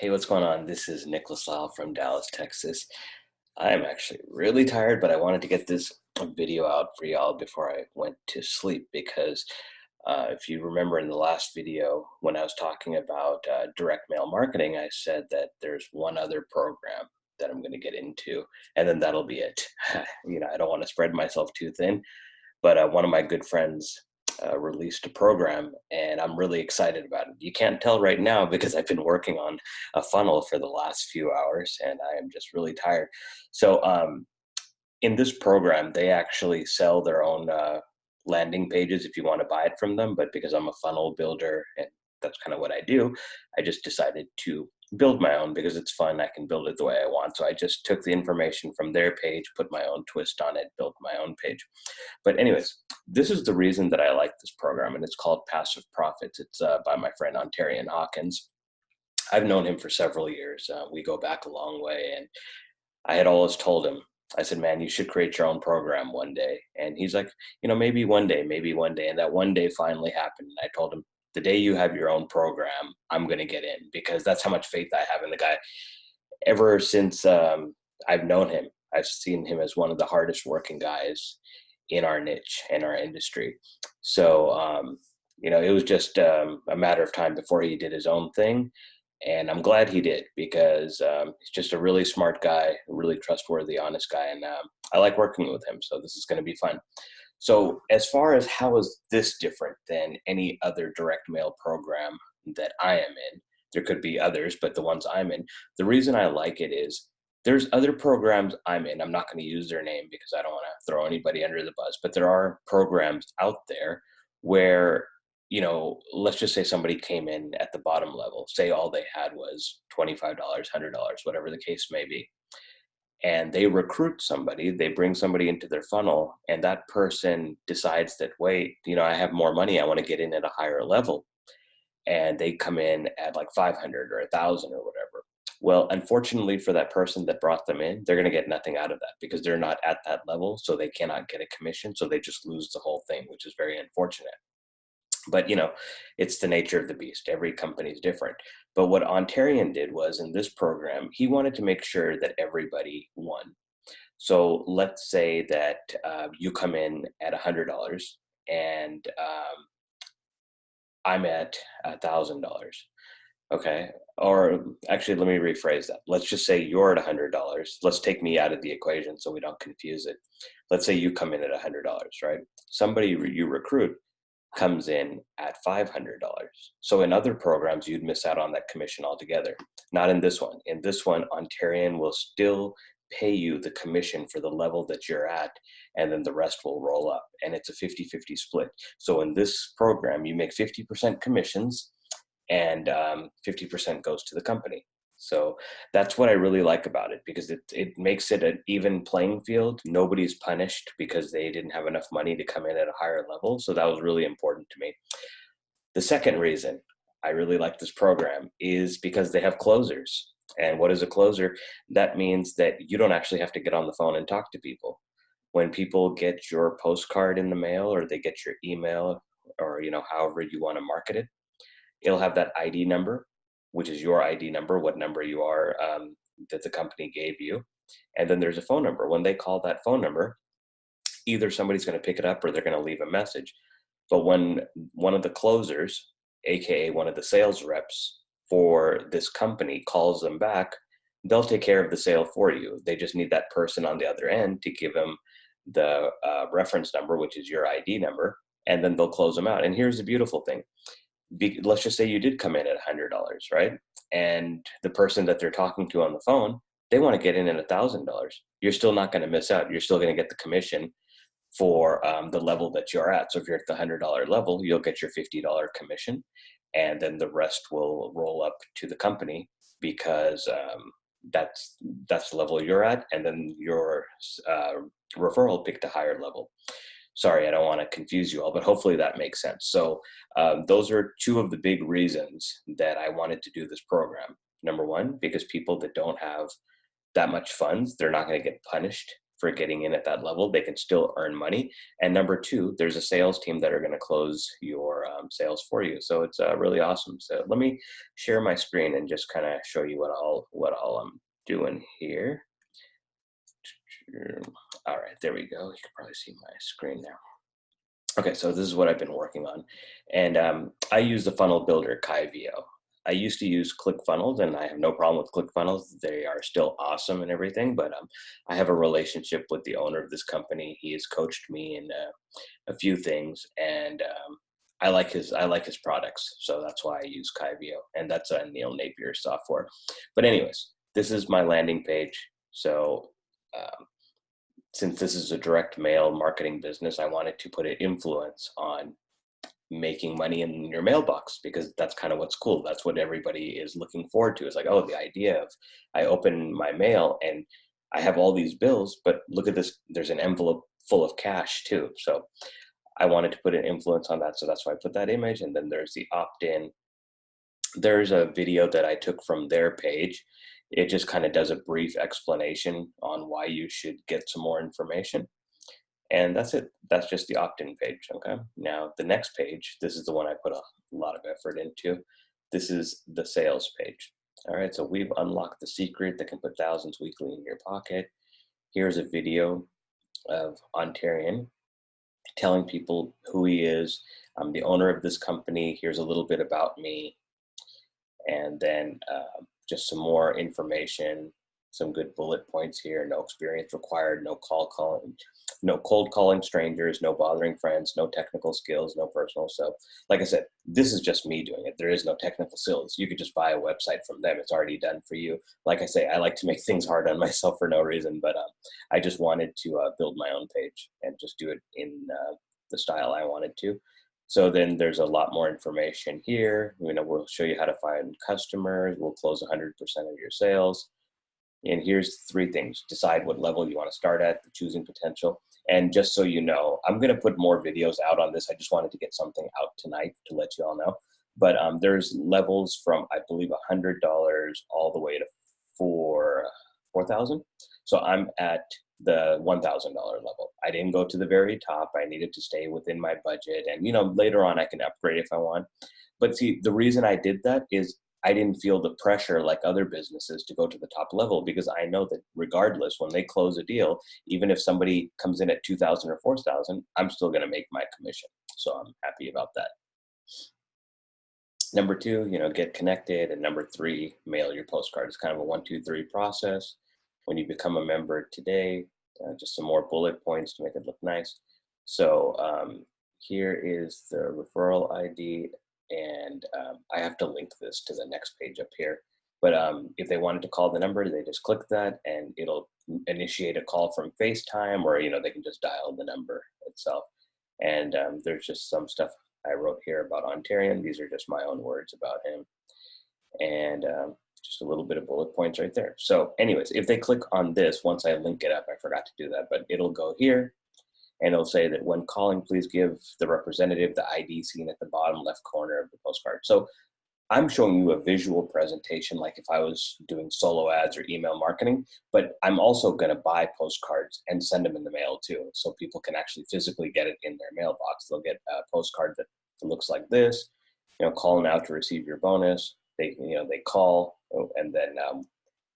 Hey, what's going on? This is Nicholas Lau from Dallas, Texas. I'm actually really tired, but I wanted to get this video out for y'all before I went to sleep because if you remember in the last video when I was talking about direct mail marketing, I said that there's one other program that I'm going to get into, and then that'll be it. I don't want to spread myself too thin, but one of my good friends released a program and I'm really excited about it. You can't tell right now because I've been working on a funnel for the last few hours and I am just really tired. So in this program, they actually sell their own landing pages if you want to buy it from them. But because I'm a funnel builder and that's kind of what I do, I just decided to build my own because it's fun. I can build it the way I want. So I just took the information from their page, put my own twist on it, built my own page. But anyways, this is the reason that I like this program, and it's called Passive Profits. It's by my friend Ontarian Hawkins. I've known him for several years. We go back a long way, and I had always told him, I said, man, you should create your own program one day. And he's like, maybe one day, maybe one day. And that one day finally happened. And I told him, the day you have your own program, I'm going to get in because that's how much faith I have in the guy. Ever since I've known him, I've seen him as one of the hardest working guys in our niche, in our industry. So, it was just a matter of time before he did his own thing. And I'm glad he did because he's just a really smart guy, a really trustworthy, honest guy. And I like working with him. So this is going to be fun. So as far as how is this different than any other direct mail program that I am in, there could be others, but the ones I'm in, the reason I like it is there's other programs I'm in. I'm not going to use their name because I don't want to throw anybody under the bus, but there are programs out there where, let's just say somebody came in at the bottom level, say all they had was $25, $100, whatever the case may be. And they recruit somebody, they bring somebody into their funnel, and that person decides that, wait, I have more money, I want to get in at a higher level. And they come in at like 500 or 1,000 or whatever. Well, unfortunately for that person that brought them in, they're going to get nothing out of that because they're not at that level. So they cannot get a commission. So they just lose the whole thing, which is very unfortunate. But it's the nature of the beast. Every company is different. But what Ontarian did was in this program, he wanted to make sure that everybody won. So let's say that you come in at $100 and I'm at $1,000. Okay. Or actually, let me rephrase that. Let's just say you're at $100. Let's take me out of the equation so we don't confuse it. Let's say you come in at $100, right? Somebody you recruit comes in at $500. So in other programs, you'd miss out on that commission altogether. Not in this one. In this one, Ontarian will still pay you the commission for the level that you're at, and then the rest will roll up. And it's a 50-50 split. So in this program, you make 50% commissions and 50% goes to the company. So that's what I really like about it because it makes it an even playing field. Nobody's punished because they didn't have enough money to come in at a higher level. So that was really important to me. The second reason I really like this program is because they have closers. And what is a closer? That means that you don't actually have to get on the phone and talk to people. When people get your postcard in the mail or they get your email or, however you want to market it, it'll have that ID number, which is your ID number, what number you are that the company gave you. And then there's a phone number. When they call that phone number, either somebody's going to pick it up or they're going to leave a message. But when one of the closers, AKA one of the sales reps for this company, calls them back, they'll take care of the sale for you. They just need that person on the other end to give them the reference number, which is your ID number, and then they'll close them out. And here's the beautiful thing. Let's just say you did come in at $100, right? And the person that they're talking to on the phone, they want to get in at $1,000. You're still not going to miss out. You're still going to get the commission for the level that you're at. So if you're at the $100 level, you'll get your $50 commission, and then the rest will roll up to the company because that's the level you're at, and then your referral picked a higher level. Sorry, I don't want to confuse you all, but hopefully that makes sense. So those are two of the big reasons that I wanted to do this program. Number one, because people that don't have that much funds, they're not going to get punished for getting in at that level, they can still earn money. And number two, there's a sales team that are going to close your sales for you. So it's really awesome. So let me share my screen and just kind of show you what all I'm doing here. All right, there we go. You can probably see my screen now. Okay, so this is what I've been working on. And I use the funnel builder SKYPE. I used to use ClickFunnels, and I have no problem with ClickFunnels. They are still awesome and everything, but I have a relationship with the owner of this company. He has coached me in a few things, and I like his products, so that's why I use SKYPE, and that's Neil Napier's software. But anyways, this is my landing page. So um, since this is a direct mail marketing business, I wanted to put an influence on making money in your mailbox, because that's kind of what's cool. That's what everybody is looking forward to. It's like, oh, the idea of I open my mail and I have all these bills, but look at this, there's an envelope full of cash too. So I wanted to put an influence on that. So that's why I put that image. And then there's the opt-in. There's a video that I took from their page. It just kind of does a brief explanation on why you should get some more information. And that's it. That's just the opt-in page, okay? Now, the next page, this is the one I put a lot of effort into. This is the sales page. All right, so we've unlocked the secret that can put thousands weekly in your pocket. Here's a video of Ontarian telling people who he is. I'm the owner of this company. Here's a little bit about me. And then just some more information, some good bullet points here. No experience required, no cold calling strangers, no bothering friends, no technical skills, no personal. So like I said, this is just me doing it. There is no technical skills. You could just buy a website from them. It's already done for you. Like I say, I like to make things hard on myself for no reason, but I just wanted to build my own page and just do it in the style I wanted to. So then there's a lot more information here. We'll show you how to find customers. We'll close 100% of your sales. And here's three things. Decide what level you want to start at, the choosing potential. And just so you know, I'm going to put more videos out on this. I just wanted to get something out tonight to let you all know. But there's levels from, I believe, $100 all the way to $4,000. So I'm at the $1,000 level. I didn't go to the very top. I needed to stay within my budget. And, later on I can upgrade if I want. But see, the reason I did that is I didn't feel the pressure like other businesses to go to the top level, because I know that regardless, when they close a deal, even if somebody comes in at 2,000 or 4,000, I'm still going to make my commission. So I'm happy about that. Number two, get connected. And number three, mail your postcard. It's kind of a 1, 2, 3 process. When you become a member today, just some more bullet points to make it look nice. So here is the referral ID. And I have to link this to the next page up here. But if they wanted to call the number, they just click that and it'll initiate a call from FaceTime, or, they can just dial the number itself. And there's just some stuff I wrote here about Ontarian. These are just my own words about him. And just a little bit of bullet points right there. So anyways, if they click on this, once I link it up, I forgot to do that, but it'll go here. And it'll say that when calling, please give the representative the ID seen at the bottom left corner of the postcard. So I'm showing you a visual presentation, like if I was doing solo ads or email marketing, but I'm also going to buy postcards and send them in the mail too. So people can actually physically get it in their mailbox. They'll get a postcard that looks like this, call now to receive your bonus. They call, and then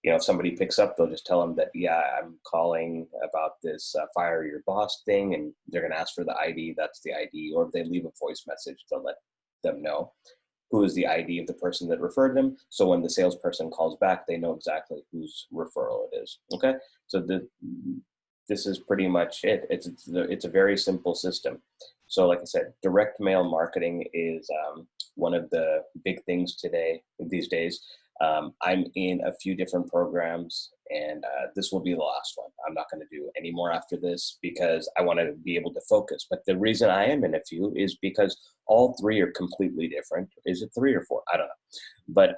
if somebody picks up, they'll just tell them that, yeah, I'm calling about this fire your boss thing, and they're going to ask for the ID. That's the ID. Or if they leave a voice message, they'll let them know who is the ID of the person that referred them. So when the salesperson calls back, they know exactly whose referral it is. Okay, so this is pretty much it. It's a very simple system. So like I said, direct mail marketing is one of the big things these days. I'm in a few different programs, and this will be the last one. I'm not going to do any more after this because I want to be able to focus. But the reason I am in a few is because all three are completely different. Is it 3 or 4? I don't know. But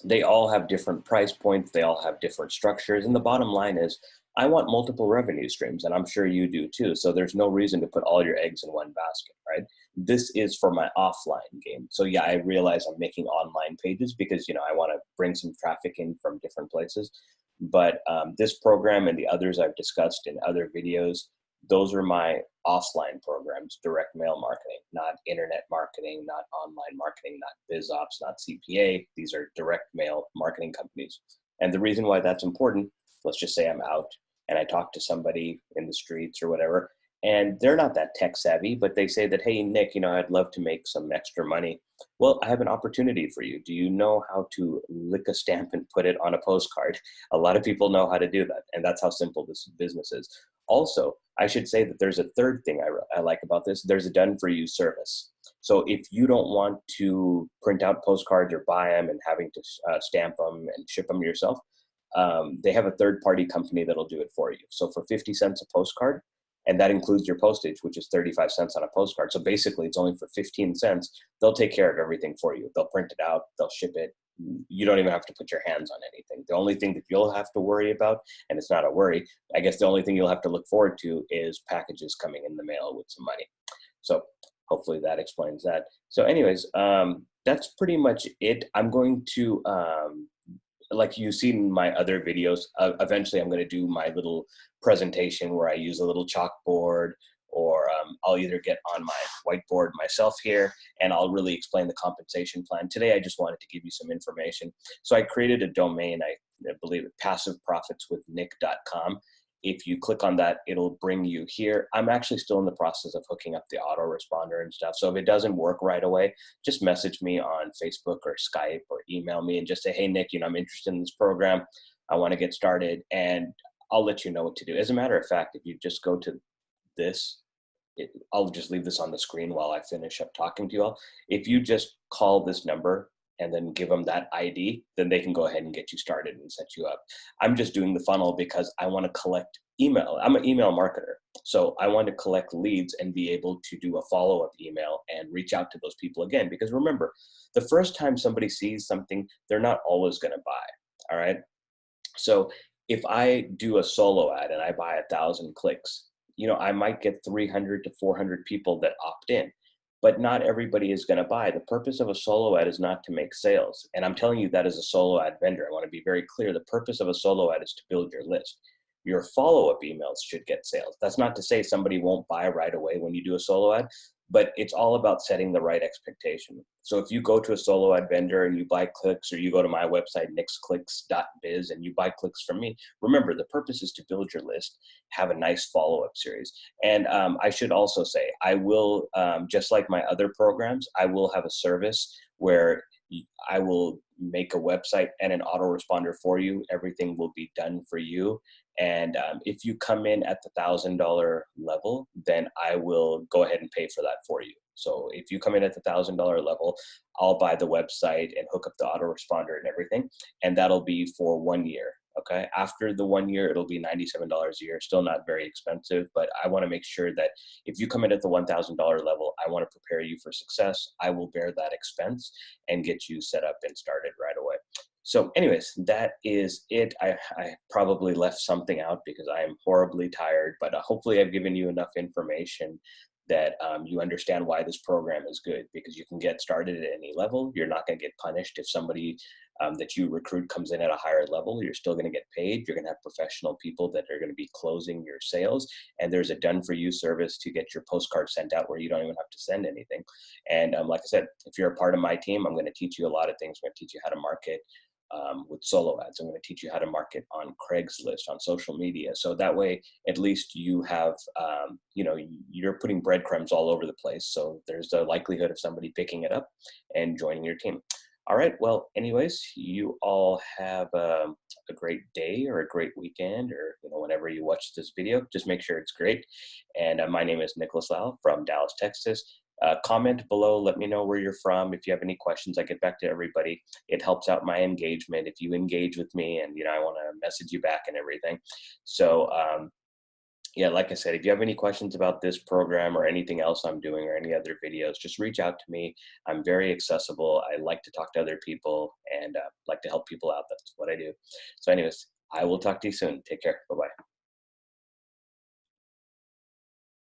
they all have different price points. They all have different structures. And the bottom line is I want multiple revenue streams, and I'm sure you do too. So there's no reason to put all your eggs in one basket, right? This is for my offline game. So yeah, I realize I'm making online pages because, I want to bring some traffic in from different places. But this program and the others I've discussed in other videos, those are my offline programs, direct mail marketing, not internet marketing, not online marketing, not BizOps, not CPA. These are direct mail marketing companies. And the reason why that's important, let's just say I'm out and I talk to somebody in the streets or whatever, and they're not that tech savvy, but they say that, hey, Nick, I'd love to make some extra money. Well, I have an opportunity for you. Do you know how to lick a stamp and put it on a postcard? A lot of people know how to do that, and that's how simple this business is. Also, I should say that there's a third thing I like about this. There's a done-for-you service. So if you don't want to print out postcards or buy them and having to stamp them and ship them yourself, they have a third-party company that'll do it for you. So for 50 cents a postcard, and that includes your postage, which is 35 cents on a postcard. So basically, it's only for 15 cents. They'll take care of everything for you. They'll print it out. They'll ship it. You don't even have to put your hands on anything. The only thing that you'll have to worry about, and it's not a worry, I guess the only thing you'll have to look forward to is packages coming in the mail with some money. So hopefully that explains that. So anyways, that's pretty much it. I'm going to, like you've seen in my other videos, eventually I'm going to do my little presentation where I use a little chalkboard, or I'll either get on my whiteboard myself here and I'll really explain the compensation plan. Today, I just wanted to give you some information. So I created a domain, I believe it, passiveprofitswithnick.com. If you click on that, it'll bring you here. I'm actually still in the process of hooking up the autoresponder and stuff. So if it doesn't work right away, just message me on Facebook or Skype or email me and just say, hey, Nick, I'm interested in this program. I want to get started, and I'll let you know what to do. As a matter of fact, if you just go to this, I'll just leave this on the screen while I finish up talking to you all. If you just call this number and then give them that ID, then they can go ahead and get you started and set you up. I'm just doing the funnel because I want to collect email. I'm an email marketer. So I want to collect leads and be able to do a follow-up email and reach out to those people again. Because remember, the first time somebody sees something, they're not always going to buy. All right. So if I do a solo ad and I buy 1,000 clicks, I might get 300 to 400 people that opt in, but not everybody is going to buy. The purpose of a solo ad is not to make sales. And I'm telling you that as a solo ad vendor. I want to be very clear. The purpose of a solo ad is to build your list. Your follow-up emails should get sales. That's not to say somebody won't buy right away when you do a solo ad, but it's all about setting the right expectation. So if you go to a solo ad vendor and you buy clicks, or you go to my website, nixclicks.biz, and you buy clicks from me, remember, the purpose is to build your list, have a nice follow-up series. And I should also say, I will, just like my other programs, I will have a service where I will make a website and an autoresponder for you. Everything will be done for you. And if you come in at the $1,000 level, then I will go ahead and pay for that for you. So if you come in at the $1,000 level, I'll buy the website and hook up the autoresponder and everything. And that'll be for 1 year. Okay. After the 1 year, it'll be $97 a year. Still not very expensive, but I want to make sure that if you come in at the $1,000 level, I want to prepare you for success. I will bear that expense and get you set up and started right away. So anyways, that is it. I probably left something out because I am horribly tired, but hopefully I've given you enough information that you understand why this program is good, because you can get started at any level. You're not going to get punished if somebody that you recruit comes in at a higher level. You're still going to get paid. You're going to have professional people that are going to be closing your sales. And there's a done-for-you service to get your postcard sent out where you don't even have to send anything. And like I said, if you're a part of my team, I'm going to teach you a lot of things. I'm going to teach you how to market with solo ads. I'm going to teach you how to market on Craigslist, on social media. So that way, at least you have, you're putting breadcrumbs all over the place. So there's a likelihood of somebody picking it up and joining your team. All right. Well, anyways, you all have a great day or a great weekend, or whenever you watch this video, just make sure it's great. And my name is Nicholas Lau from Dallas, Texas. Comment below. Let me know where you're from. If you have any questions, I get back to everybody. It helps out my engagement if you engage with me, and I want to message you back and everything. So yeah, like I said, if you have any questions about this program or anything else I'm doing or any other videos, just reach out to me. I'm very accessible. I like to talk to other people and like to help people out. That's what I do. So anyways, I will talk to you soon. Take care. Bye-bye.